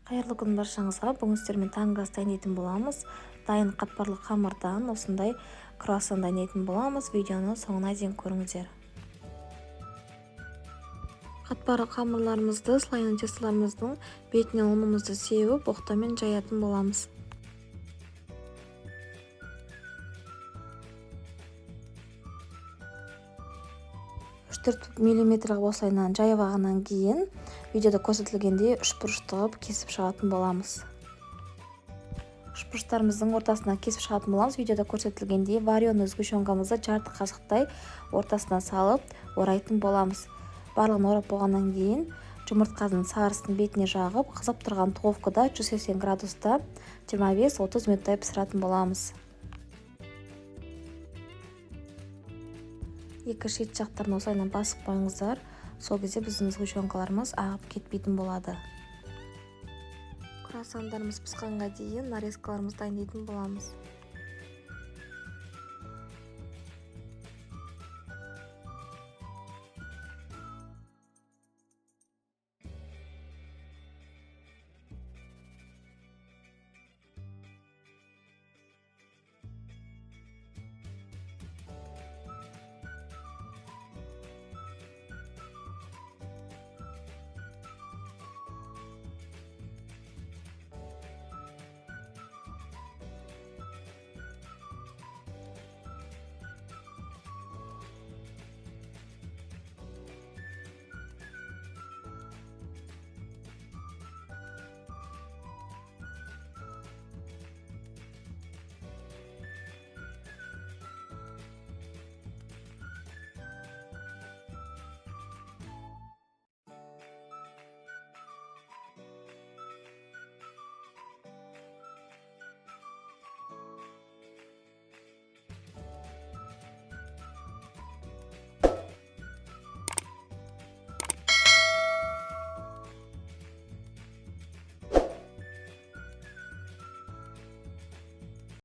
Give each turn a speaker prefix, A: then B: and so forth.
A: Қайырлы күн баршаңызға. Бүгін сіздермен таңғы ас дайындайтын боламыз. Дайын қатпарлы қамырдан осындай круассан дайындайтын боламыз. Видеоны соңына дейін көріңіздер. Қатпарлы қамырларымызды слайын тесталарымыздың бетіне ұнымызды сеуіп оқтамен жаятын боламыз. мм осылайынан жайып алғаннан кейін видеода көрсетілгендей үшбұрышты қылып кесіп шығатын боламыз. Үшбұрыштарымыздың ортасына кесіп шығатын боламыз. Видеода көрсетілгендей вареный сгущенкамызды жарты қасықтай ортасына салып орайтын боламыз. Барлығын орап болғаннан кейін жұмыртқаның сарысын бетіне жағып, қызып тұрған духовкада 180 градуста 25-30 минуттай пісіретін боламыз. Екі шет жақтарын осылайынан басып қойыңыздар. Сол кезде біздің сгущенкаларымыз ағып кетпейтін болады. Круассандарымыз пісқанға дейін нарезкаларымызды дайындайтын боламыз.